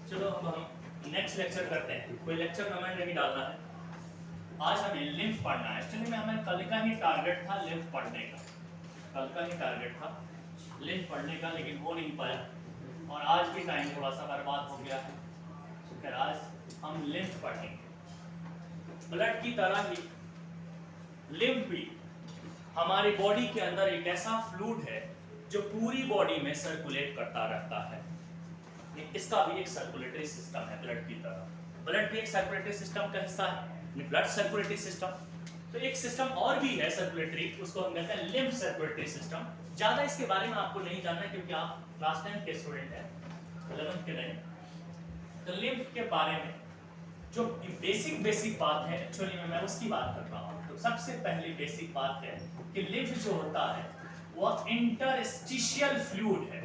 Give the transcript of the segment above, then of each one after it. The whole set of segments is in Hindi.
चलो अब हम नेक्स्ट लेक्चर करते हैं। कोई लेक्चर कमेंट नहीं डालना है। आज हमें लिम्फ पढ़ना है। एक्चुअली में हमें कल का ही टारगेट था लिम्फ पढ़ने का, कल का ही टारगेट था लिम्फ पढ़ने का, लेकिन हो नहीं पाया और आज भी टाइम थोड़ा सा बर्बाद हो गया है। तो फिर आज हम लिम्फ पढ़ेंगे। ब्लड की तरह ही लिम्फ भी हमारी बॉडी के अंदर एक ऐसा फ्लूइड है जो पूरी बॉडी में सर्कुलेट करता रहता है। इसका भी एक सर्कुलेटरी सिस्टम है ब्लड की तरह। ब्लड भी एक सर्कुलेटरी सिस्टम का हिस्सा है, ब्लड सर्कुलेटरी सिस्टम। तो एक सिस्टम और भी है सर्कुलेटरी, उसको हम कहते हैं लिम्फ सर्कुलेटरी सिस्टम। ज्यादा इसके बारे में आपको नहीं जानना है क्योंकि आप क्लास 10 के स्टूडेंट हैं, 11th के नहीं। तो लिम्फ के बारे में जो बेसिक बात है, एक्चुअली में मैं उसकी बात कर रहा हूँ। तो सबसे पहली बेसिक बात है कि लिम्फ जो होता है वो इंटरस्टिशियल फ्लूइड है।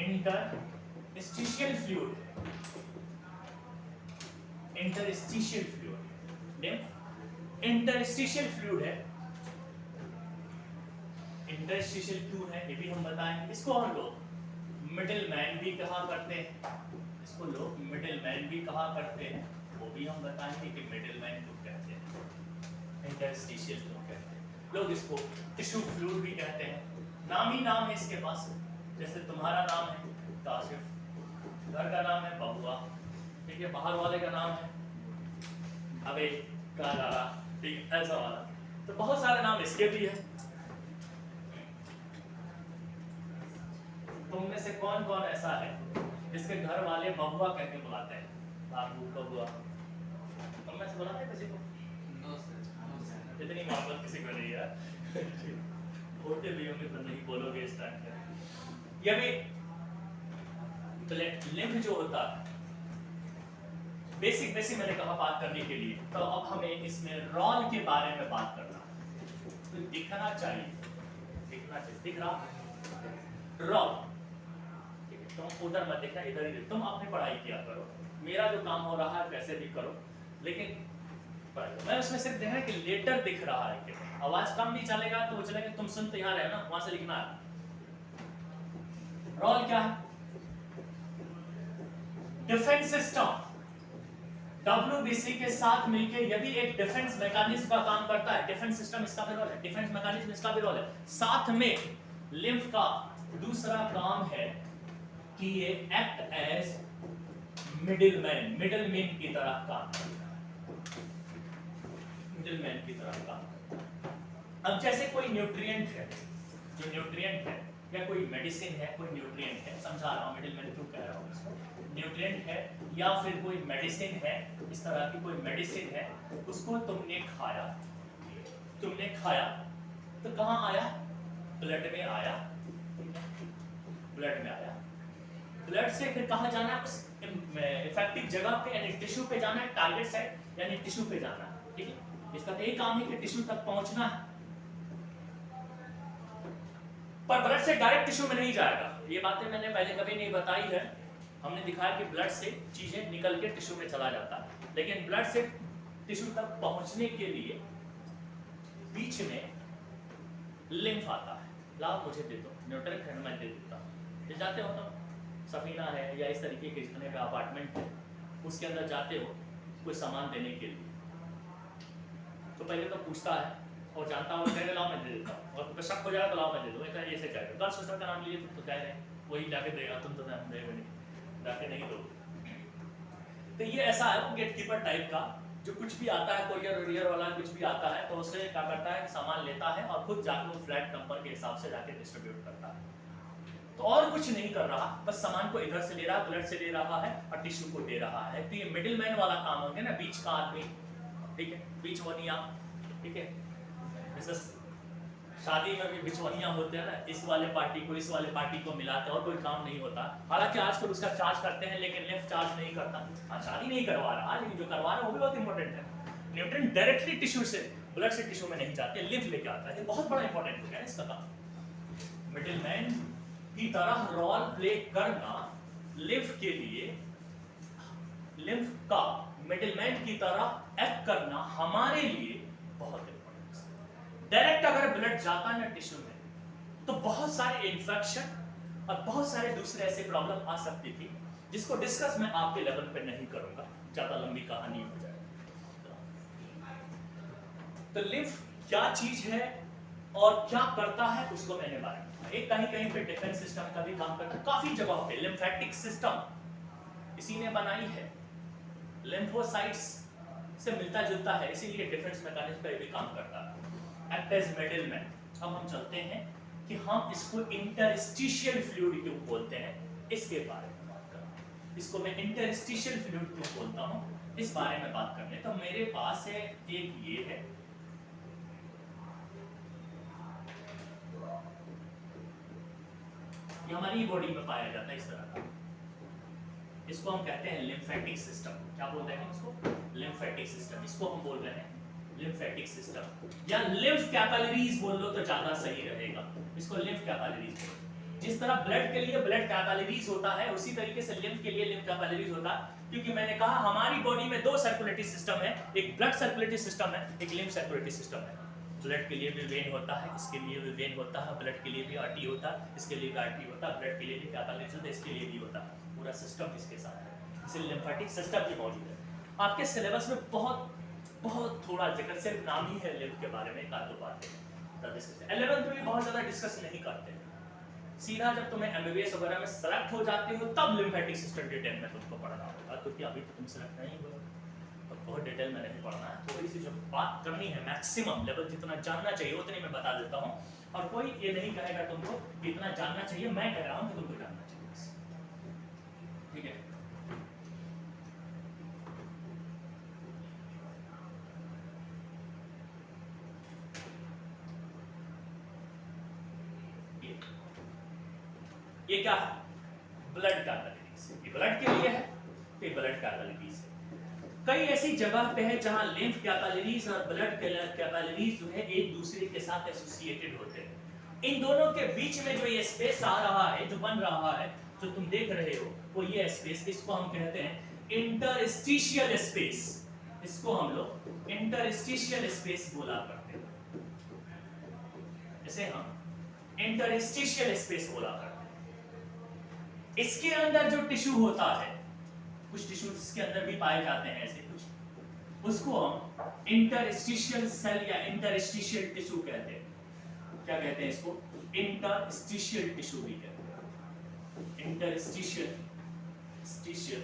इंटरस्टिशियल फ्लूइड है, interstitial fluid. Lymph interstitial fluid है, इंटरस्टिशियल फ्लूइड है, ये भी हम बताएंगे। इसको हम लोग मिडिल मैन भी कहा करते हैं, इसको लोग मिडिल मैन भी कहा करते हैं, वो भी हम बताएंगे कि मिडिल मैन को कहते हैं, इंटरस्टिशियल फ्लूइड कहते हैं। लोग इसको टिश्यू फ्लूइड भी कहते हैं। नाम ही नाम है इसके पास। जैसे तुम्हारा नाम है काशिफ, घर का नाम है बबुआ, ठीक है, बाहर वाले का नाम है अबे काला, ठीक, ऐसा वाला। तो बहुत सारे नाम इसके भी है। तुम में से कौन कौन ऐसा है जिसके घर वाले बबुआ कह के बुलाते हैं? बाबू, बबुआ, तुम में से बुलाते हैं किसी को? इतनी मोहब्बत किसी को नहीं है। होते भी होंगे तो नहीं बोलोगे इस टाइम पे। ये भी लिम्फ जो होता है बेसिक मैंने कहा बात करने के लिए। तो अब हमें इसमें रॉल के बारे में बात करना है। तो दिखना चाहिए, दिख रहा रॉल। तुम उधर मत देखना, इधर ही तुम अपनी पढ़ाई किया करो। मेरा जो काम हो रहा है वैसे भी करो, लेकिन मैं उसमें सिर्फ देखना कि लेटर दिख रहा है कि आवाज कम भी चलेगा तो वो चलेगा। तुम सुनते यहाँ रहे ना, वहां से लिखना है। रॉल क्या है? Defence system. WBC के साथ मिलकर यदि एक डिफेंस मैकेनिज्म का काम करता है, डिफेंस सिस्टम इसका भी रोल है, डिफेंस मैकेनिज्म इसका भी रोल है। साथ में लिम्फ का दूसरा काम है कि ये एक्ट एज मिडिलमैन की तरह काम करता है, मिडिलमैन की तरह काम। अब जैसे कोई न्यूट्रिएंट है, जो न्यूट्रिएंट है या कोई मेडिसिन है, कोई न्यूट्रिएंट है, समझा रहा हूं मिडिलमैन क्यों कह रहा हूं इसको। न्यूट्रिएंट है या फिर कोई मेडिसिन है, इस तरह की कोई मेडिसिन है, उसको तुमने खाया तो कहां आया? ब्लड में आया, ब्लड में आया। ब्लड से फिर कहां जाना है? उस इफेक्टिव जगह पे यानी टिश्यू पे जाना है, टारगेट साइट यानी टिश्यू पे जाना है, ठीक है। इसका तो यही काम है कि टिश्यू तक पहुंचना है, पर ब्लड से डायरेक्ट टिश्यू में नहीं जाएगा। ये बातें मैंने पहले कभी नहीं बताई है। हमने दिखाया कि ब्लड से चीजें निकल के टिश्यू में चला जाता है, लेकिन ब्लड से टिश्यू तक पहुंचने के लिए बीच में लिम्फ आता है। लाओ मुझे दे दो, न्यूट्रल खंड में दे देता हूं। ले जाते हो तो सफीना है या इस तरीके के जितने भी अपार्टमेंट है, उसके अंदर जाते हो कोई सामान देने के लिए, तो पहले तो पूछता है और जानता हूँ कहने लाओ मैं दे देता हूँ, और तो शक हो जाएगा तो लाओ मैं दे दूँ, ऐसे कहेगा। गर्ल सिस्टर का नाम लिए तो कह रहे हैं वही जाके देगा, तुम तो देगा नहीं, जाके नहीं दो। तो ये ऐसा है वो गेटकीपर टाइप का, जो कुछ भी आता है, कोरियर वाला कुछ भी आता है तो उससे क्या करता है, सामान लेता है और खुद जाके वो फ्लैट नंबर के हिसाब से जाके डिस्ट्रीब्यूट करता है। तो और कुछ नहीं कर रहा, बस सामान को इधर से ले रहा है, ब्लड से ले रहा है और टिश्यू को दे रहा है। तो ये मिडिलमैन वाला काम हो गया ना, बीच का आदमी, ठीक है, बीचवनिया, ठीक है। जैसे शादी में भी बिचवनिया होते हैं ना, इस वाले पार्टी को इस वाले पार्टी को मिलाते हैं और कोई काम नहीं होता। हालांकि आजकल उसका चार्ज करते हैं, लेकिन लिम्फ चार्ज नहीं करता। हाँ, शादी नहीं करवा रहा, लेकिन जो करवा रहा है वो भी बहुत इंपॉर्टेंट है। न्यूट्रिएंट डायरेक्टली टिश्यू से, ब्लड से टिश्यू में नहीं जाते, लिम्फ लेके आता है। ये बहुत बड़ा इंपॉर्टेंट हो गया इसका काम। मिडिलमैन की तरह रोल प्ले करना लिम्फ के लिए, लिम्फ का मिडिलमैन की तरह एक्ट करना हमारे लिए बहुत इंपॉर्टेंट है। डायरेक्ट अगर ब्लड जाता ना टिश्यू में तो बहुत सारे इन्फेक्शन और बहुत सारे दूसरे ऐसे प्रॉब्लम आ सकती थी जिसको डिस्कस मैं आपके लेवल पे नहीं करूंगा, ज्यादा लंबी कहानी हो जाएगी। तो लिम्फ क्या चीज है और क्या करता है उसको मैंने बताया। एक कहीं कहीं पे डिफेंस सिस्टम का भी काम करता है, काफी जगहों पे लिम्फेटिक सिस्टम इसी ने बनाई है, लिम्फोसाइट्स से मिलता जुलता है, इसीलिए डिफेंस मैकेनिज्म पे भी काम करता है। Act as middleman. अब हम चलते हैं कि हम इसको इंटरस्टिशियल फ्लूइड क्यों बोलते हैं, इसके बारे में बात करते हैं। इसको मैं इंटरस्टिशियल फ्लूइड क्यों बोलता हूं, इस बारे में बात करने। तो मेरे पास है एक ये है, ये हमारी बॉडी में पाया जाता है इस तरह का, इसको हम कहते हैं लिम्फेटिक सिस्टम। क्या बोल रहे हैं इसको? Lymphatic system. इसको हम बोल रहे हैं लिम्फेटिक सिस्टम, या लिम्फ कैपिलरीज बोल लो तो ज्यादा सही रहेगा। इसको लिम्फ कैपिलरीज बोलो। जिस तरह ब्लड के लिए ब्लड कैपिलरीज होता है, उसी तरीके से लिम्फ के लिए लिम्फ कैपिलरीज होता है, क्योंकि मैंने कहा हमारी बॉडी में दो सर्कुलेटरी सिस्टम है, एक ब्लड सर्कुलेटरी सिस्टम है, एक लिम्फ सर्कुलेटरी सिस्टम है। ब्लड के लिए भी वेन होता है, इसके लिए भी वेन होता है, ब्लड के लिए भी आर्टरी होता है, इसके लिए भी आर्टरी होता है, ब्लड के लिए भी कैपिलरीज होता है, इसके लिए भी होता है। पूरा सिस्टम इसके साथ है, इसलिए लिम्फेटिक सिस्टम भी मौजूद है। आपके सिलेबस में बहुत थोड़ा जिक्र, सिर्फ नाम ही है लिम्फ के बारे में, का दो बातें 11th में भी बहुत ज्यादा डिस्कस नहीं करते। सीधा जब तुम्हें एमबीबीएस वगैरह में सेलेक्ट हो जाते हो तब लिम्फेटिक सिस्टम डिटेल में तुमको पढ़ना होगा, क्योंकि अभी तो तुम सेलेक्ट नहीं हुए, तो बहुत डिटेल में नहीं पढ़ना है। थोड़ी सी जो बात करनी है, मैक्सिमम लेवल जितना जानना चाहिए उतनी मैं बता देता हूँ, और कोई ये नहीं कहेगा तुमको इतना जानना चाहिए, मैं कह रहा हूँ कि तुमको जानना चाहिए, ठीक है। ये क्या है? Blood capillaries. ये ब्लड के लिए है, तो ये ब्लड कैपिलरीज है। कई ऐसी जगह पे है जहां लिम्फ कैपिलरीज और ब्लड कैपिलरीज जो है एक दूसरे के साथ एसोसिएटेड होते हैं। इन दोनों के बीच में जो ये स्पेस आ रहा है, जो बन रहा है, जो तुम देख रहे हो, वो ये स्पेस, इसको हम कहते हैं इंटरस्टिशियल स्पेस। इसको हम लोग इंटरस्टिशियल स्पेस बोला करते हैं, इसे हम इंटरस्टिशियल स्पेस बोला करते हैं। इसके अंदर जो टिश्यू होता है, कुछ टिश्यू इसके अंदर भी पाए जाते हैं ऐसे कुछ, उसको हम इंटरस्टिशियल सेल या इंटरस्टिशियल टिश्यू कहते हैं। क्या कहते हैं इसको? इंटरस्टिशियल टिश्यू भी कहते हैं, इंटरस्टिशियल टिश्यू।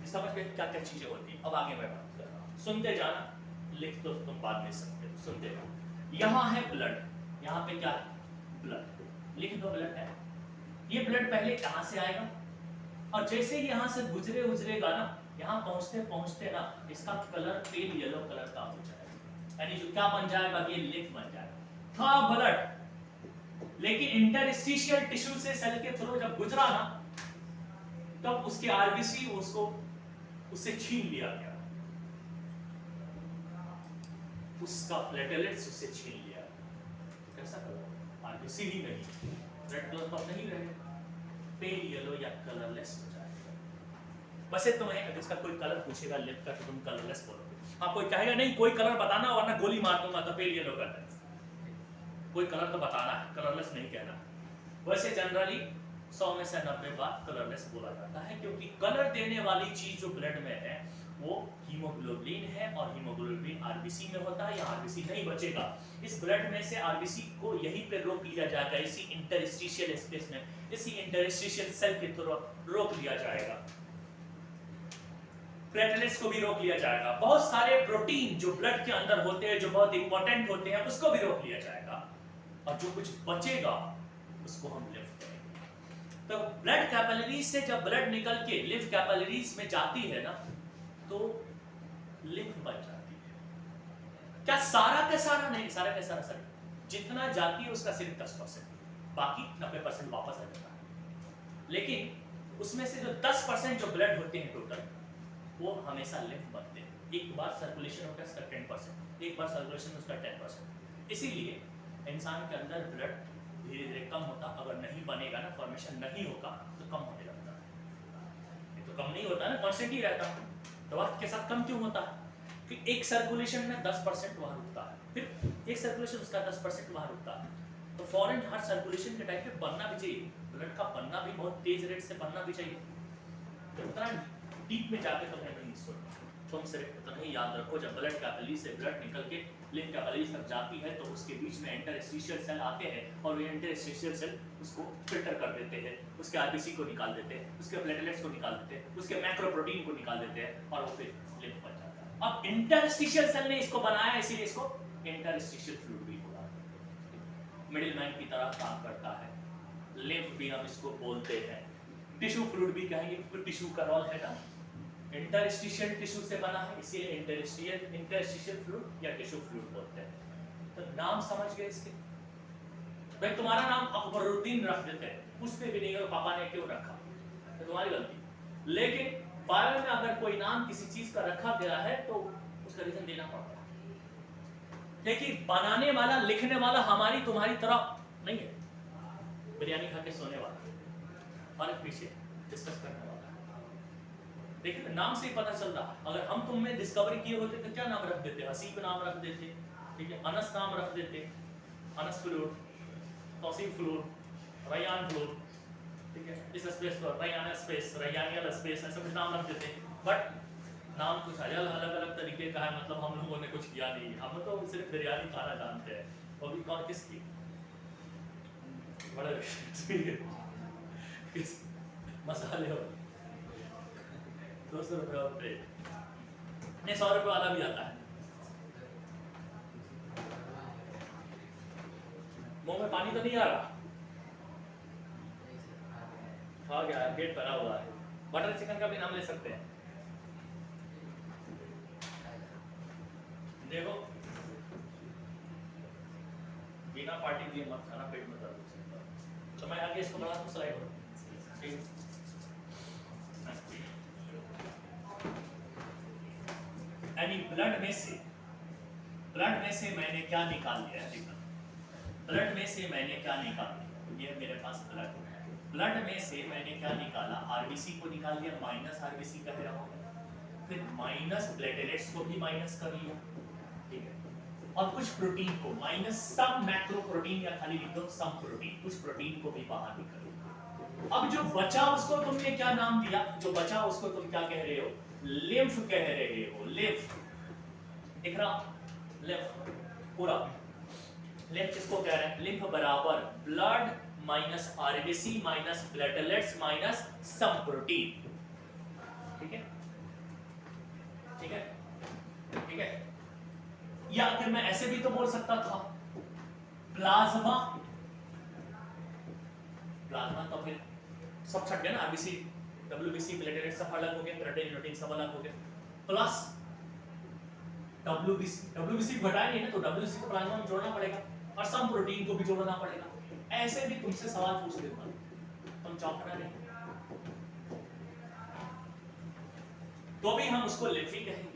समझ गए क्या क्या चीजें होती है? अब आगे मैं बात कर रहा हूं, सुनते जाना, लिख तो तुम बाद में सकते हो, सुनते जाना। यहां है ब्लड, यहाँ पे क्या है? ब्लड। लिख दो ब्लड है। ये ब्लड पहले कहां से आएगा, और जैसे ही यहाँ से गुजरेगा ना, यहाँ पहुंचते पहुंचते ना इसका कलर पेल येलो कलर का हो जाएगा, यानी जो क्या बन जाएगा? ये लिम्फ बन जाएगा। था ब्लड, लेकिन इंटरस्टिशियल टिश्यू से सेल के थ्रू जब गुजरा ना, तब उसके आरबीसी उससे छीन लिया गया, उसका प्लेटलेट्स उससे छीन लिया। कैसा कलर? आरबीसी ही नहीं, रेड कलर तो नहीं रहेगा, पेल येलो या कलरलेस हो जाएगा। वैसे तुम्हें अगर इसका कोई कलर पूछेगा लिप का, तो तुम कलरलेस बोलोगे। हाँ, कोई कहेगा नहीं कोई कलर बताना, वरना गोली मार दूंगा, तो पेल येलो कर दे। कोई कलर तो बताना है, कलरलेस नहीं कहना। वैसे जनरली 100 में से 90 बार कलरलेस बोला जाता है, क्योंकि कलर देने वाली चीज जो ब्लड में है वो हीमोग्लोबिन है, और हीमोग्लोबिन आरबीसी में होता है, या आरबीसी नहीं बचेगा। इस ब्लड में से आरबीसी को यहीं पे रोक लिया जाएगा, इसी इंटरस्टिशियल स्पेस में, इसी इंटरस्टिशियल सेल के थ्रू रोक लिया जाएगा। प्लेटलेट्स को भी रोक लिया जाएगा, बहुत सारे प्रोटीन जो ब्लड के अंदर होते हैं, जो बहुत इंपॉर्टेंट होते हैं, उसको भी रोक लिया जाएगा, और जो कुछ बचेगा उसको हम लिम्फ कहेंगे। तो ब्लड कैपिलरीज से जब ब्लड निकल के लिम्फ कैपिलरीज में जाती है ना, तो लिम्फ बन जाती है। क्या सारा का सारा नहीं, सारा का सारा सर, जितना जाती है उसका सिर्फ 10%, बाकी 90% वापस आ जाता है। लेकिन उसमें से जो 10% जो ब्लड होते हैं टोटल, वो हमेशा लिम्फ बनते हैं। एक बार सर्कुलेशन होता है उसका 10%, एक बार सर्कुलेशन उसका 10%। इसीलिए इंसान के अंदर ब्लड धीरे धीरे कम होता, अगर नहीं बनेगा ना, फॉर्मेशन नहीं होगा, तो कम होने लगता है। ये तो कम नहीं होता ना, कांस्टेंट ही रहता है। तो वक्त के साथ कम क्यों होता है? कि एक सर्कुलेशन में 10% वहां रुकता है, फिर एक सर्कुलेशन उसका 10% वहां रुकता है, तो फॉरेन हार्ट सर्कुलेशन के टाइप पे बनना भी चाहिए, ब्लड का बनना भी बहुत तेज रेट से बनना भी चाहिए। तो उतना डीप में जाके तुम्हें नहीं सोचना, तुम सिर्फ इतना ही याद रखो, जब ब्लड कैपिलरी से ब्लड निकल के लिम्फ कैपिलरीज तक जाती है तो उसके बीच में इंटरस्टिशियल सेल आते हैं और ये इंटरस्टिशियल सेल उसको फिल्टर कर देते हैं, उसके आरबीसी को निकाल देते हैं, उसके प्लेटलेट्स को निकाल देते हैं, उसके मैक्रोप्रोटीन को निकाल देते हैं और वो फिर लिम्फ बन जाता है। अब इंटरस्टिशियल सेल ने इसको बनाया, इसीलिए इसको इंटरस्टिशियल फ्लूइड भी बोला, मिडिलमैन की तरह काम करता है। लिम्फ भी हम इसको बोलते हैं, टिश्यू फ्लूइड भी कहेंगे क्योंकि टिश्यू का रोल है ना, इंटरस्टिशियल टिश्यू से बना है, इसीलिए इंटरस्टिशियल फ्लूइड या टिश्यू फ्लूइड बोलते हैं। तो नाम समझ गए इसके? भाई तुम्हारा नाम अकबरुद्दीन रख देते हैं, उस पे भी नहीं है पापा ने क्यों रखा, तो तुम्हारी गलती। लेकिन बायो में अगर कोई नाम किसी चीज का रखा गया है तो उसका रीजन देना पड़ता है, लेकिन बनाने वाला लिखने वाला हमारी तुम्हारी तरह नहीं है, बिरयानी खा के सोने वाला और पीछे डिस्कस करने वाला। देखिए नाम से ही पता चल रहा, अगर हम तुम में डिस्कवरी किए होते तो क्या नाम रख देते, हसीब नाम रख देते, ठीक है, अनस नाम रख देते, Anas fluid, Tauseef fluid, Rayyan fluid, ठीक है, इस स्पेस पर रैयान स्पेस, रैयानियल स्पेस, ऐसा कुछ नाम रख देते। बट नाम कुछ अलग अलग तरीके का है, मतलब हम लोगों ने कुछ किया नहीं, हम तो सिर्फ बिरयानी खाना जानते हैं, वो भी कौन किसकी, बड़े किस मसाले हो 200 रुपये और प्लेट, नहीं 100 रुपये वाला भी आता है। मुंह में पानी तो नहीं आ रहा, आ गया, पेट भरा हुआ है। बटर चिकन का भी नाम ले सकते हैं। देखो बिना पार्टी दिए मत खाना, पेट में दर्द हो सकता है। तो मैं आगे इसको बढ़ा दूं स्लाइड पर, ठीक। यानी ब्लड में से मैंने क्या निकाल लिया है, देखना, ब्लड में से मैंने क्या निकाल लिया, ये मेरे पास ब्लड में से मैंने क्या निकाला, आरबीसी को निकाल लिया, माइनस आरबीसी कह रहा हूं, फिर माइनस प्लेटलेट्स को भी माइनस कर लिया, ठीक है, और कुछ प्रोटीन को माइनस, सब मैक्रो प्रोटीन या खाली लिख दो सम प्रोटीन, कुछ प्रोटीन को भी बाहर निकालो। अब जो बचा उसको तुमने क्या नाम दिया, जो बचा उसको तुम क्या कह रहे हो, लिम्फ कह रहे हो, लिम्फ दिख रहा, लिम्फ पूरा, लिम्फ किसको कह रहे हैं, लिम्फ बराबर blood minus RBC minus platelets minus some protein, ठीक है, ठीक है, ठीक है। या फिर मैं ऐसे भी तो बोल सकता था, प्लाज्मा, प्लाज्मा तो फिर सब छट गया ना, आरबीसी डब्ल्यूबीसी प्लेटलेट सब अलग हो गए, प्रोटीन प्रोटीन सब अलग हो गए, प्लस डब्ल्यूबीसी घटाए नहीं ना, तो डब्ल्यूबीसी को प्लाज्मा में जोड़ना पड़ेगा और सम प्रोटीन को भी जोड़ना पड़ेगा। ऐसे भी तुमसे सवाल पूछ देता, तुम चौंकना नहीं, तो भी हम उसको लिम्फी कहेंगे।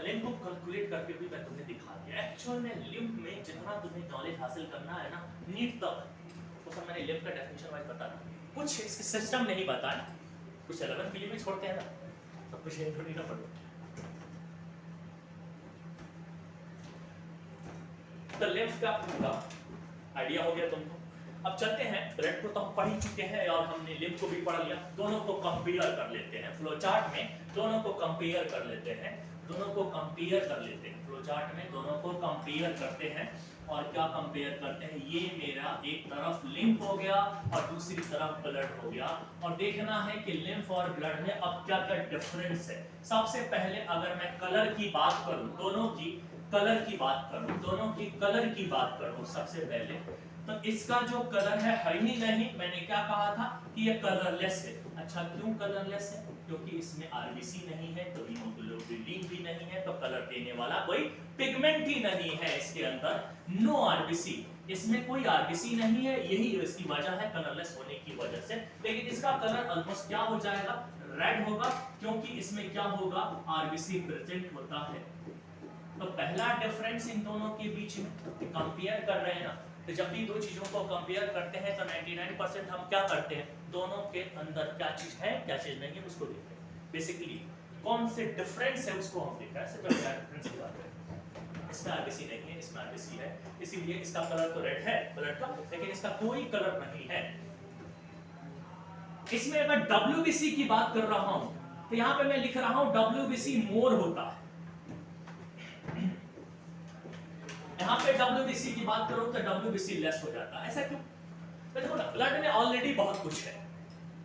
लिम्फ को कैलकुलेट करके भी मैं तुम्हें दिखा दिया। एक्चुअल में लिम्फ में जितना तुम्हें नॉलेज हासिल करना है ना नीट तक, तो सब मैंने लिम्फ का डेफिनेशन वाइज बता दिया, कुछ इसके सिस्टम नहीं बताया, कुछ 11 पीली में छोड़ते हैं ना, तो कुछ ये थोड़ी ना पढ़ो। तो लिम्फ का पूरा आइडिया हो गया तुमको। अब चलते हैं, ब्लड को तो हम पढ़ ही चुके हैं और हमने लिम्फ को भी पढ़ लिया, दोनों को कंपेयर कर लेते हैं फ्लो चार्ट में, दोनों को कंपेयर कर लेते हैं, दोनों को कंपेयर कर लेते हैं फ्लो चार्ट में, दोनों को कंपेयर करते हैं। और क्या कंपेयर करते हैं, ये मेरा एक तरफ लिम्फ हो गया और दूसरी तरफ ब्लड हो गया, और देखना है कि लिम्फ और ब्लड में अब क्या क्या डिफरेंस है। सबसे पहले अगर मैं कलर की बात करूं, दोनों की कलर की बात करूं, दोनों की कलर की बात करूं सबसे पहले, तो इसका जो कलर है ही नहीं, मैंने क्या कहा था कि ये कलरलेस है। अच्छा क्यों कलरलेस है, क्योंकि इसमें आरबीसी नहीं है, तो हीमोग्लोबिन भी नहीं है, तो कलर देने वाला कोई पिगमेंट ही नहीं है इसके अंदर, नो आरबीसी, इसमें कोई आरबीसी नहीं है, यही इसकी वजह है कलरलेस होने की वजह से। लेकिन इसका कलर ऑलमोस्ट क्या हो जाएगा, रेड होगा, क्योंकि इसमें क्या होगा, आरबीसी प्रेजेंट होता है। तो पहला डिफरेंस इन दोनों के बीच में कंपेयर कर रहे हैं ना, तो जब भी दो चीजों को कंपेयर करते हैं तो 99% हम क्या करते हैं, दोनों के अंदर क्या चीज है क्या चीज नहीं है उसको देखते हैं। बेसिकली कौन से डिफरेंस है उसको हम देख रहे हैं। सबसे पहला डिफरेंस की बात है, इसमें आरबीसी नहीं है, इसमें आरबीसी है, इसीलिए इसका कलर तो रेड है ब्लड का, लेकिन इसका कोई कलर नहीं है। इसमें अगर WBC की बात कर रहा हूं तो यहां पे मैं लिख रहा हूं WBC मोर होता है। यहां पे WBC की बात करो तो WBC लेस हो जाता है। ऐसा क्यों? देखो ना, ब्लड में ऑलरेडी बहुत कुछ है,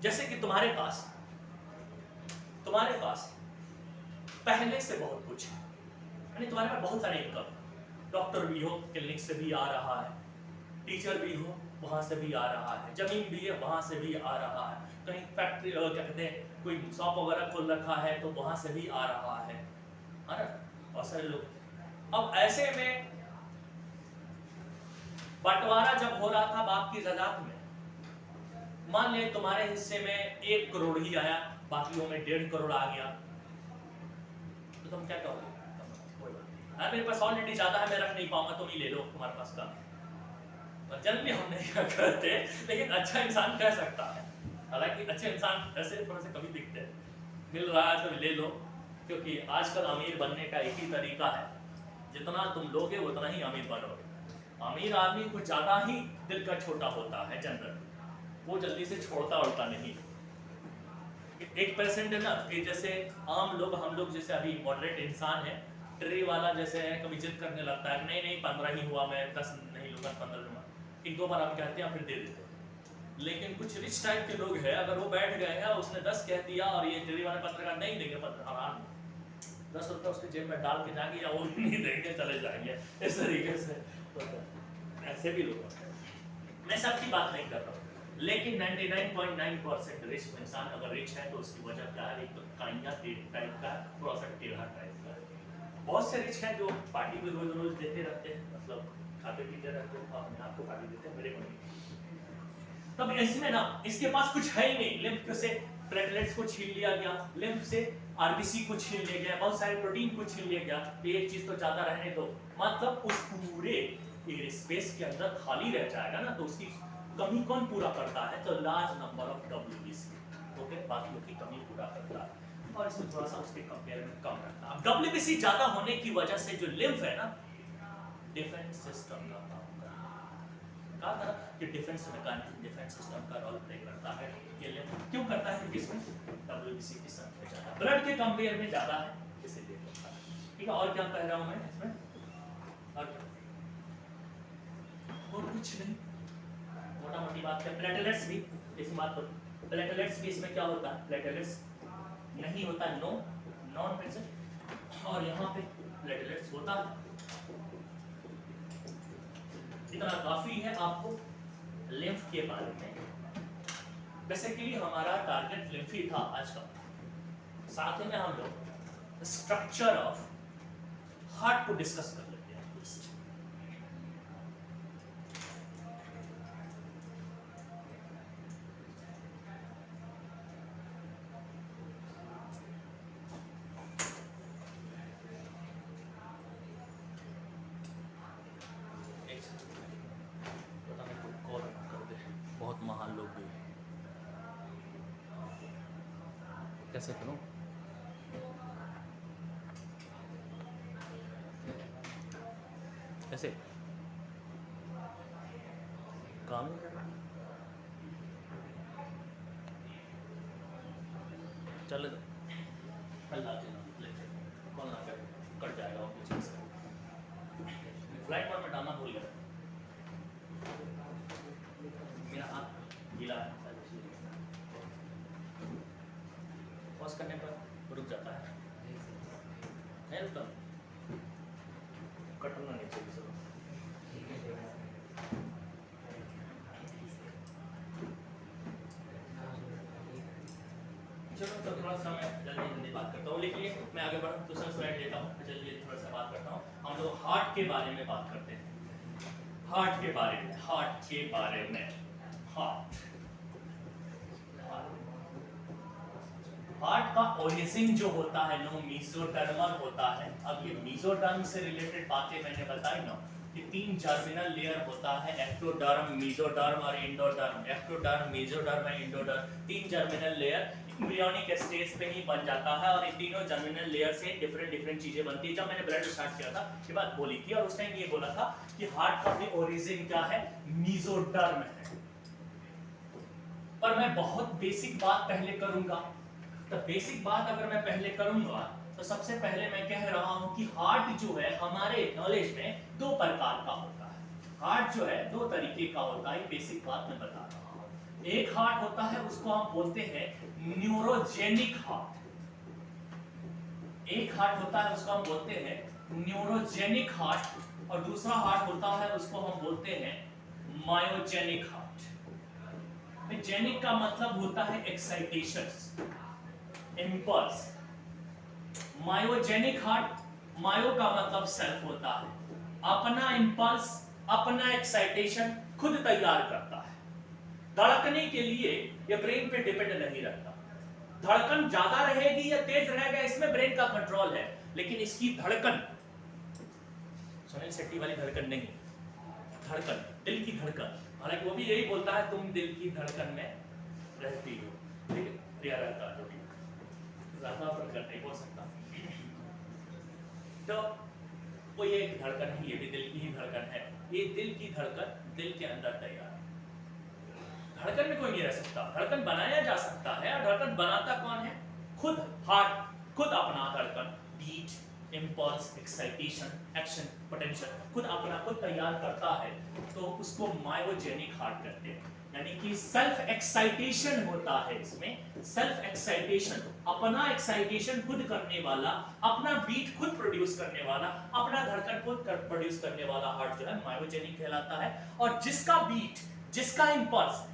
जैसे कि तुम्हारे पास पहले से बहुत कुछ है, यानी तुम्हारे पास बहुत सारे इनकम, डॉक्टर भी हो, क्लिनिक से भी आ रहा है, टीचर भी हो, वहां से भी आ रहा है, जमीन भी है, वहां से भी आ रहा है, कहीं फैक्ट्री क्या कहते हैं कोई शॉप वगैरह खोल रखा है तो वहां से भी आ रहा है ना, बहुत सारे लोग। अब ऐसे में बंटवारा जब हो रहा था बाप की जायदाद में, मान ले तुम्हारे हिस्से में 1 करोड़ ही आया, बाकियों में 1.5 करोड़ आ गया, तो तुम क्या कहोगे? मेरे पास ऑलरेडी ज्यादा है, मैं रख नहीं पाऊंगा, तुम ही ले लो, तुम्हारे पास का। और जनरली हम नहीं करते, लेकिन अच्छा इंसान कह सकता है। हालांकि अच्छे इंसान ऐसे थोड़ा से कभी दिखते हैं, मिल रहा है तो ले लो, क्योंकि आजकल अमीर बनने का एक ही तरीका है, जितना तुम लोगे उतना ही अमीर बनोगे। अमीर आदमी कुछ ज्यादा ही दिल का छोटा होता है जनरल, वो जल्दी से छोड़ता उड़ता नहीं। 1% है ना, कि जैसे आम लोग, हम लोग जैसे अभी मॉडरेट इंसान है, ट्रे वाला जैसे है, कभी जिद करने लगता है, नहीं 15 ही हुआ, मैं 10 नहीं लूंगा, 15 लूंगा, 1-2 बार आप कहते हैं फिर दे देते हैं। लेकिन कुछ रिच टाइप के लोग हैं, अगर वो बैठ गए हैं, उसने 10 कह दिया और ये ट्रे वाले पत्रकार नहीं देंगे, आराम 10 रुपये उसके जेब में डाल के जाएंगे या वो नहीं देंगे, चले जाएंगे, इस तरीके से ऐसे भी लोग होते हैं। मैं सबकी बात नहीं कर रहा हूँ, लेकिन 99.9% रिच इंसान अगर रिच है तो उसकी वजह क्या है? एक तो काइया टाइप का, थोड़ा सा टेढ़ा टाइप का। बहुत से रिच हैं जो पार्टी में रोज देते रहते हैं, मतलब खाते पीते रहते हैं, अपने आप को पार्टी देते हैं, मेरे को नहीं। तब इसमें ना इसके पास कुछ है ही नहीं, लिम्फ से प्लेटलेट्स को छीन लिया गया, लिम्फ से आरबीसी को छीन लिया गया, बहुत सारे प्रोटीन को छीन लिया गया, तो एक चीज तो ज्यादा रहने दो, मतलब उस पूरे स्पेस के अंदर खाली रह जाएगा ना, तो उसकी कमी कौन पूरा करता है? तो large number of WBC, okay, बाकियों की कमी पूरा करता है, और इसमें थोड़ा सा उसके कंपेयर में कम रखता है। WBC ज्यादा होने की वजह से जो लिम्फ है ना, डिफेंस सिस्टम का काम करता है, कहा था कि डिफेंस मैकेनिज्म, डिफेंस सिस्टम का रोल प्ले करता है। ये लिम्फ क्यों करता है? क्योंकि इसमें WBC की संख्या ज्यादा, ब्लड के कंपेयर में ज्यादा है, इसीलिए करता है। ठीक है, और क्या कह रहा हूं मैं इसमें? और कुछ नहीं, मोटा मोटी बात है। प्लेटलेट्स भी इस बात पर, प्लेटलेट्स भी इसमें क्या होता है? प्लेटलेट्स नहीं होता, नॉन प्रेजेंट, और यहाँ पे प्लेटलेट्स होता है। इतना काफी है आपको लिम्फ के बारे में। बेसिकली हमारा टारगेट लिम्फ ही था आज का, साथ में हम लोग स्ट्रक्चर ऑफ हार्ट को डिस्कस कर लेते हैं। बहुत महान लोग भी, कैसे करूं? कैसे काम नहीं कर रहा? चले तो अल्लाह के नाम लेते, कौन ना करे, कट जाएगा वो कुछ से। फ्लाइट मोड में डालना भूल गया, मेरा हाथ गीला है, पॉज करने पर रुक जाता है, नहीं रुकता, कटना नहीं चाहिए सब। चलो तो थोड़ा सा मैं जल्दी बात करता हूँ, लेकिन मैं आगे बढ़ूँ दूसरा स्लाइड लेता हूँ, जल्दी थोड़ा सा बात करता हूँ। हम लोग हार्ट के बारे में बात करते हैं, हार्ट के बारे में, हार्ट का ओरिजिन जो होता है नो मेसोडर्मल होता है। अब ये मेसोडर्म से रिलेटेड बातें मैंने बताई ना, कि 3 जर्मिनल लेयर होता है, एक्टोडर्म, मेसोडर्म और एंडोडर्म। एक्टोडर्म, मेसोडर्म और endoderm, 3 germinal layer embryonic stage पे ही बन जाता है और इन तीनों जर्मिनल लेयर से डिफरेंट डिफरेंट चीजें बनती है। जब मैंने ब्लड स्टार्ट किया था ये बात बोली थी और उस टाइम ये बोला था कि हार्ट का भी ओरिजिन क्या है, मीजोडर्म है। पर मैं बहुत बेसिक बात पहले करूंगा। तो बेसिक बात अगर मैं पहले करूंगा तो सबसे पहले मैं कह रहा हूं कि हार्ट जो है हमारे नॉलेज में दो प्रकार का होता है। हार्ट जो है दो तरीके का होता है, बेसिक बात मैं बता रहा हूं। एक हार्ट होता है उसको हम बोलते हैं न्यूरोजेनिक हार्ट। एक हार्ट होता है उसको हम बोलते हैं न्यूरोजेनिक हार्ट और दूसरा हार्ट होता है उसको हम बोलते हैं मायोजेनिक हार्ट। जेनिक का मतलब होता है एक्साइटेशन, इंपल्स। मायोजेनिक हार्ट, मायो का मतलब सेल्फ होता है, अपना इंपल्स अपना एक्साइटेशन खुद तैयार करता है। धड़कने के लिए ये ब्रेन पे डिपेंड नहीं रहता। धड़कन ज्यादा रहेगी या तेज रहेगा इसमें ब्रेन का कंट्रोल है, लेकिन इसकी धड़कन सुनील शेट्टी वाली धड़कन नहीं, धड़कन दिल की धड़कन। हालांकि वो भी यही बोलता है तुम दिल की धड़कन में रहती हो, ठीक है, प्रिया रहता जो भी ज्यादा धड़कन नहीं बोल सकता। तो वो ये धड़कन है, ये भी दिल की ही धड़कन है। ये दिल की धड़कन दिल के अंदर तैयार है। धड़कन में कोई नहीं रह सकता, धड़कन बनाया जा सकता है और धड़कन बनाता कौन है, खुद हार्ट। खुद अपना धड़कन, beat, impulse, excitation, action, potential खुद अपना खुद तैयार करता है, तो उसको मायोजेनिक हार्ट कहते हैं। यानी कि सेल्फ एक्साइटेशन होता है इसमें। सेल्फ एक्साइटेशन, अपना एक्साइटेशन खुद करने वाला, अपना बीट खुद प्रोड्यूस करने वाला, अपना धड़कन खुद प्रोड्यूस करने वाला हार्ट जो है मायोजेनिक कहलाता है। और जिसका बीट, जिसका इंपल्स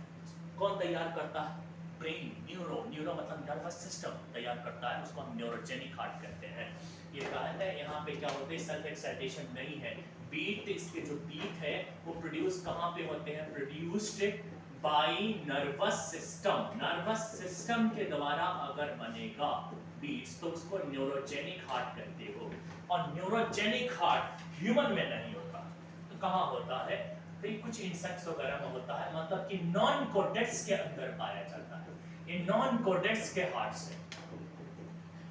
कौन तैयार करता है, ब्रेन, न्यूरो मतलब नर्वस सिस्टम तैयार करता है, उसको हम न्यूरोजेनिक हार्ट कहते हैं। ये कहा है यहाँ पे क्या होते हैं, सेल्फ एक्साइटेशन नहीं है। बीट, इसके जो बीट है वो प्रोड्यूस कहाँ पे होते हैं, produced by nervous system. Nervous system के द्वारा अगर बनेगा बीट्स तो उसको न्यूरोजेनिक हार्ट कहते हो। और न्यूरोजेनिक हार्ट ह्यूमन में नहीं होता, तो कहाँ होता है, तो कुछ इंसेक्ट्स वगैरह में होता है, मतलब कि नॉन कोडेट्स के अंदर पाया जाता है। ये नॉन कोडेट्स के हार्ट से,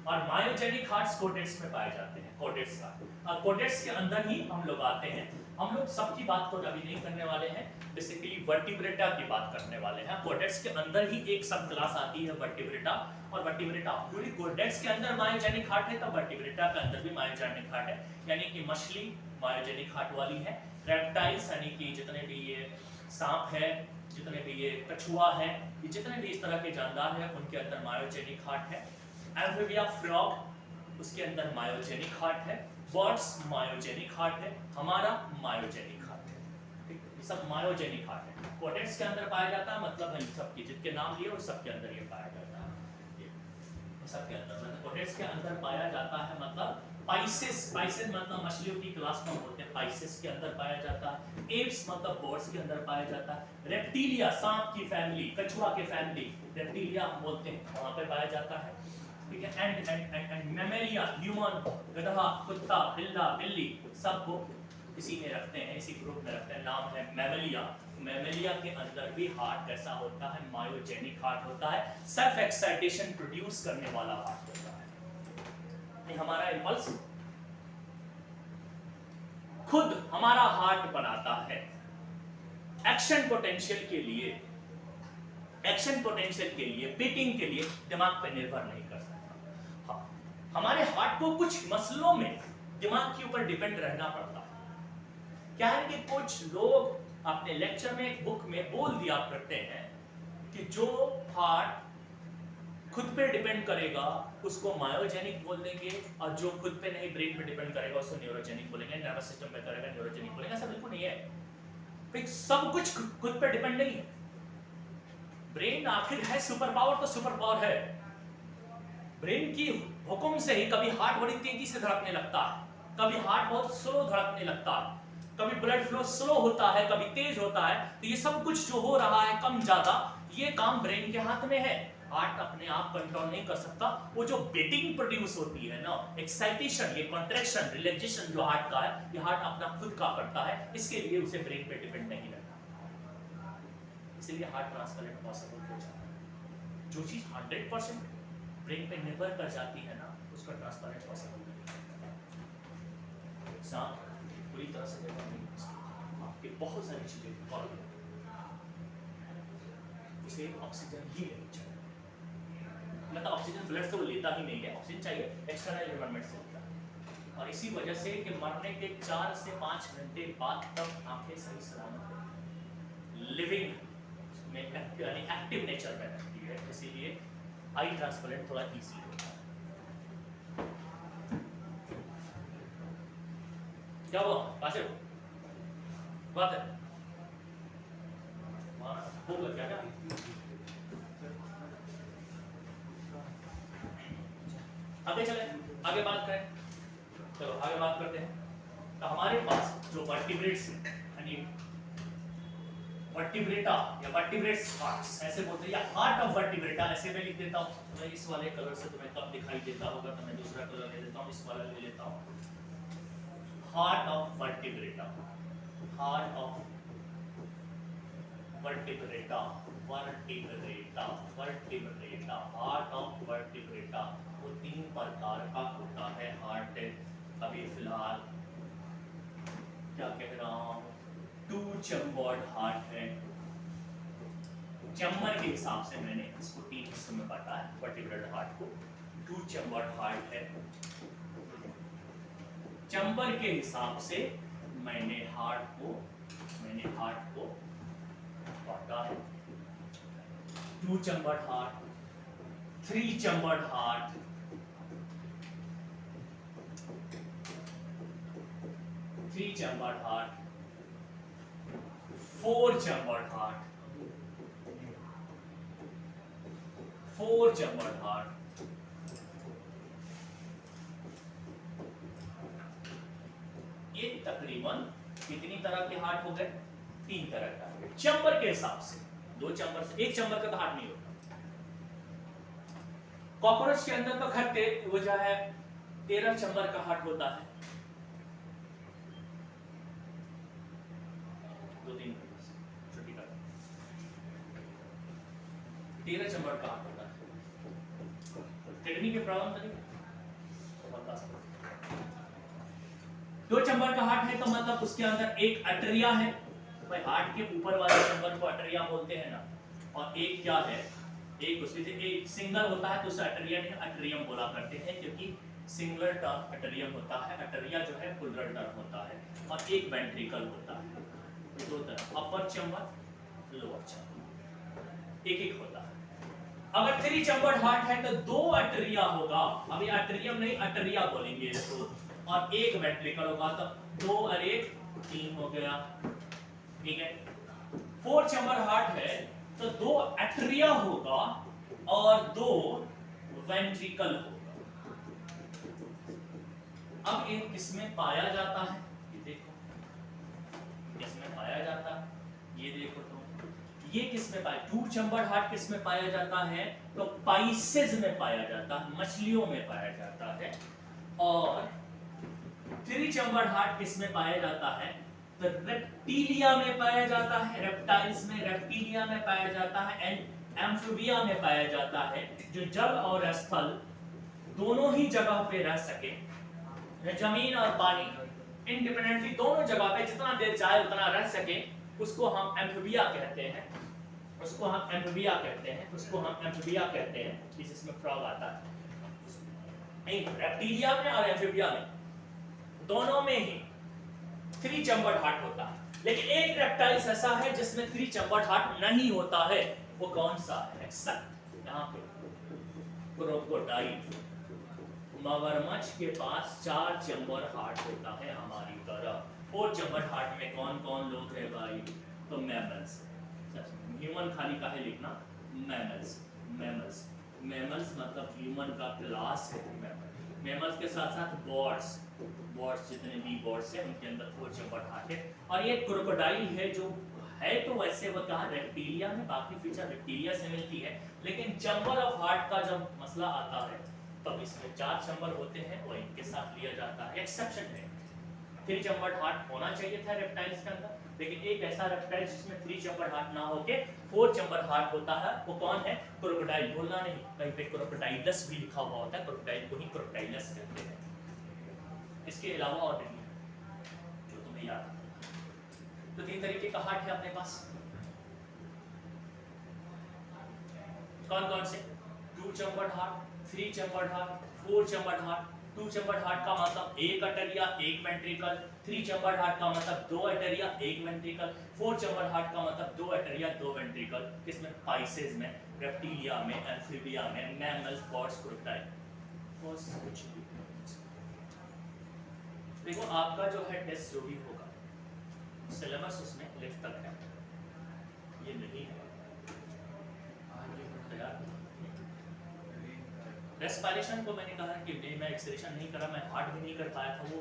और मायोजेनिक हार्ट्स कोडेट्स में पाए जाते हैं। कोडेट्स का, और कोडेट्स के अंदर ही हम लोग आते हैं। हम लोग सबकी बात को अभी नहीं करने वाले हैं, बेसिकली वर्टिब्रेटा की बात करने वाले हैं। कोडेट्स के अंदर ही एक सब क्लास आती है वर्टिब्रेटा, और वर्टिब्रेटा पूरी कोडेट्स के अंदर मायोजेनिक हार्ट है, तो वर्टिब्रेटा के अंदर भी मायोजेनिक हार्ट है। यानी कि मछली मायोजेनिक हार्ट वाली है, रेप्टाइल्स यानी कि जितने भी ये सांप है, जितने भी ये कछुआ है, ये जितने भी इस तरह के जानदार हैं उनके अंदर मायोजेनिक हार्ट है। एम्फीबिया फ्रॉग, उसके अंदर मायोजेनिक हार्ट है। बर्ड्स मायोजेनिक हार्ट है, हमारा मायोजेनिक हार्ट है। ठीक, ये सब मायोजेनिक हार्ट है। कोडेट्स के अंदर पाया जाता है, मतलब इन सब के जितने नाम लिए उस सब के अंदर ये पाया जाता है। ये सब के अंदर मतलब कोडेट्स के अंदर पाया जाता है, मतलब पाइसेस, पाइसेस मतलब मछलियों की क्लास में होते हैं, पाइसेस के अंदर पाया जाता है। एप्स मतलब बर्ड्स के अंदर पाया जाता है। रेप्टिलिया, सांप की फैमिली, कछुआ की फैमिली, रेप्टिलिया हम बोलते हैं, वहां पे पाया जाता है। ठीक है, एंड मैमेलिया, ह्यूमन, गधा, कुत्ता, बिल्ला, बिल्ली, सबको इसी में रखते हैं, इसी ग्रुप में रखते हैं। नाम है मैमेलिया। मैमेलिया के अंदर भी हार्ट कैसा होता है, मायोजेनिक हार्ट होता है, सेल्फ एक्साइटेशन प्रोड्यूस करने वाला हार्ट होता है। ये हमारा इंपल्स खुद हमारा हार्ट बनाता है। एक्शन पोटेंशियल के लिए, एक्शन पोटेंशियल के लिए, बीटिंग के लिए दिमाग पे निर्भर नहीं कर सकता। हाँ, हमारे हार्ट को कुछ मसलों में दिमाग के ऊपर डिपेंड रहना पड़ता है। क्या है कि कुछ लोग अपने लेक्चर में, बुक में बोल दिया करते हैं कि जो हार्ट खुद पे डिपेंड करेगा उसको मायोजेनिक बोल देंगे, और जो खुद पे नहीं, ब्रेन पे डिपेंड करेगा उसको न्यूरोजेनिक बोलेंगे, नर्वस सिस्टम पे करेगा न्यूरोजेनिक बोलेंगे। ऐसा बिल्कुल नहीं है। सब कुछ खुद पे डिपेंड नहीं है। ब्रेन आखिर है सुपर पावर, तो सुपर पावर है। ब्रेन की हुक्म से ही कभी हार्ट बड़ी तेजी से धड़कने लगता है, कभी हार्ट बहुत स्लो धड़कने लगता है, कभी ब्लड फ्लो स्लो होता है, कभी तेज होता है। तो ये सब कुछ जो हो रहा है कम ज्यादा, ये काम ब्रेन के हाथ में है। हार्ट अपने आप कंट्रोल नहीं कर सकता। वो जो बीटिंग प्रोड्यूस होती है ना, एक्साइटेशन, ये कॉन्ट्रैक्शन, रिलैक्सेशन जो हार्ट का है, ये हार्ट अपना खुद का करता है। इसके लिए उसे ब्रेन पे डिपेंड नहीं रहता, इसलिए हार्ट ट्रांसप्लांट पॉसिबल हो जाता है। जो चीज 100% ब्रेन पे निर्भर कर जाती है ना, उसका ट्रांसपेरेंट पॉसिबल नहीं। एग्जाम पूरी तरह से निर्भर नहीं हो सकती, आपके बहुत सारी चीजें फॉलो, उसे ऑक्सीजन ही लेनी चाहिए, मतलब ऑक्सीजन ब्लड से वो लेता ही नहीं है, ऑक्सीजन चाहिए एक्सटर्नल एनवायरनमेंट से लेता है। और इसी वजह से कि मरने के 4 से 5 घंटे बाद तक आंखें सही सलामत है, लिविंग में यानी एक्टिव नेचर में रहती है, इसीलिए आई ट्रांसप्लांट थोड़ा इजी होता है। क्या हुआ पासे बात है भूख लग गया क्या? आगे चले, आगे बात करें, चलो आगे बात करते हैं। तो हमारे पास जो वर्टिब्रेट्स यानी वर्टिब्रेटा या वर्टिब्रेट्स हार्ट्स ऐसे बोलते हैं, या हार्ट ऑफ वर्टिब्रेटा ऐसे मैं लिख देता हूँ। मैं इस वाले कलर से तुम्हें कब दिखाई देता होगा तो मैं दूसरा कलर ले लेता हूँ, इस वाला ले लेता हूँ। Heart of vertebrata, heart of vertebrata, vertebrata, vertebrata, heart of vertebrata वो 3 प्रकार का होता है हार्ट। अभी फिलहाल क्या कह रहा हूँ, 2 चैम्बर्ड हार्ट है। चैम्बर के हिसाब से मैंने इसको 3 हिस्सों में बांटा है वर्टिब्रेट हार्ट को। 2 चैम्बर्ड हार्ट है, चैम्बर के हिसाब से मैंने हार्ट को बांटा है। 2 chambered heart, 3 chambered heart, 3 chambered heart, 4 chambered heart, 4 chambered heart, ये तकरीबन कितनी तरह के हार्ट हो गए? 3 तरह का चैम्बर के हिसाब से। 2 चैम्बर से 1 चैम्बर का तो हार्ट नहीं होता। कॉकरोच के अंदर तो खैर वो जो है 13 चैम्बर का हार्ट होता है। 2-3 छोटी का 13 चैम्बर का हार्ट होता है। किडनी की प्रॉब्लम तो नहीं, 2 चैम्बर का हार्ट है तो मतलब उसके अंदर एक अटरिया है, भाई हार्ट के ऊपर वाले चैम्बर को अटरिया बोलते हैं ना, और एक क्या है, एक उसके से एक सिंगल होता है तो उसे अटरिया नहीं अटरियम बोला करते हैं, क्योंकि सिंगुलर टर्म अटरियम होता है। अटरिया जो है प्लूरल टर्म होता है, और एक वेंट्रिकल होता है। 2 तरह, अपर चैम्बर, लोअर चैम्बर, एक होता है। अगर 3 चैम्बर हार्ट है तो 2 अटरिया होगा, अभी अटरियम नहीं अटरिया बोलेंगे इसको, और एक वेंट्रिकल होगा, तो 2 और 1 3 हो गया, ठीक है। 4 चैम्बर हार्ट है तो 2 अटरिया होगा और 2 वेंट्रिकल होगा। अब ये किसमें पाया जाता है, ये देखो किसमें पाया जाता है, ये देखो तो ये किसमें पाया, 2 चैम्बर हार्ट किसमें पाया जाता है, तो पाइसेस में पाया जाता है, मछलियों में पाया जाता है। और 3 चैम्बर हार्ट किसमें पाया जाता है, तो रेप्टिलिया में पाया जाता है, रेप्टाइल्स में, रेप्टिलिया में पाया जाता है, एंड एम्फीबिया में पाया जाता है, जो जल और स्थल दोनों ही जगह पे रह सके, जमीन और पानी इंडिपेंडेंटली दोनों जगह पे जितना देर चाहे उतना रह सके, उसको हम एम्फीबिया कहते हैं, उसको हम एम्फीबिया कहते हैं, उसको हम एम्फीबिया कहते हैं। इसमें फ्रॉग आता है रेप्टिलिया में और एम्फीबिया में, दोनों में ही 3 चैम्बर्ड हार्ट होता है। लेकिन एक रेप्टाइल्स ऐसा है जिसमें 3 चैम्बर्ड हार्ट नहीं होता है, वो कौन सा है? एक्सेप्ट यहाँ पे क्रोकोडाइल, मगरमच्छ के पास 4 चैम्बर हार्ट होता है हमारी तरह। 4 चैम्बर हार्ट में कौन कौन लोग हैं भाई, तो मैमल्स, ह्यूमन खाली का है लिखना, मैमल्स, मैमल्स, मैमल्स मतलब ह्यूमन का क्लास है मैमल। मैमल्स के साथ साथ बर्ड्स, बर्ड्स जितने भी बर्ड्स हैं उनके अंदर 4 चैम्बर हार्ट है। और ये क्रोकोडाइल है जो है तो वैसे वो कहा रेप्टिलिया में, बाकी फीचर रेप्टिलिया से मिलती है, लेकिन चैम्बर ऑफ हार्ट का जब मसला आता है तब इसमें 4 चैम्बर होते हैं और इनके साथ लिया जाता है, एक्सेप्शन है। 3 चैम्बर्ड हार्ट होना चाहिए था रेप्टाइल्स के अंदर, लेकिन एक ऐसा रेप्टाइल जिसमें 3 चैम्बर्ड हार्ट ना होके 4 चैम्बर्ड हार्ट होता है, वो कौन है? क्रोकोडाइल। भूलना नहीं, कहीं पे क्रोकोडाइलस भी लिखा हुआ होता है, क्रोकोडाइल को ही क्रोकोडाइलस कहते हैं। इसके अलावा और नहीं है जो तुम्हें याद है। तो 3 तरीके का हार्ट है अपने पास। कौन कौन से? 2 chambered heart, 3 chambered heart, 4 chambered heart. 2 chambered heart का मतलब एक अटेरिया एक वेंट्रिकल, 3 चैम्बर्ड हार्ट का मतलब 2 अटेरिया एक वेंट्रिकल, 4 चैम्बर्ड हार्ट का मतलब 2 अटेरिया 2 वेंट्रिकल। किसमें? पाइसेस में, रेप्टिलिया में, एम्फीबिया में, मैमल्स, बर्ड्स, क्रोकोडाइल। बस कुछ भी। देखो आपका जो है टेस्ट जो भी होगा, सिलेबस उसमें लेफ्ट तक है, ये नहीं है। रेस्पिरेशन को मैंने कहा कि नहीं, मैं एक्सप्रेशन नहीं करा, मैं हार्ट भी नहीं कर पाया था। वो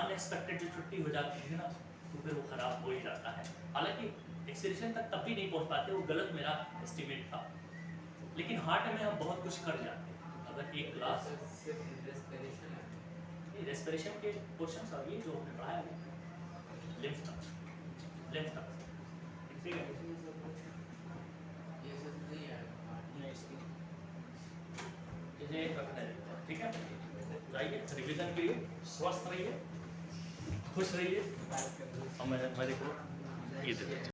अनएक्सपेक्टेड जो छुट्टी हो जाती है ना, तो फिर वो खराब हो ही जाता है। हालांकि एक्सप्रेशन तक तब भी नहीं पहुंच पाते, वो गलत मेरा एस्टिमेट था। लेकिन हार्ट में हम बहुत कुछ कर जाते हैं। अगर एक क्लास रेस्पिरेशन के क्वेश्चंस और ये जो हमने पढ़ाया लिम्फ तक ठीक है, इसे रखना है, ठीक है। जाइए रिवीजन के लिए, स्वस्थ रहिए, खुश रहिए। हमें हमारे को ये दे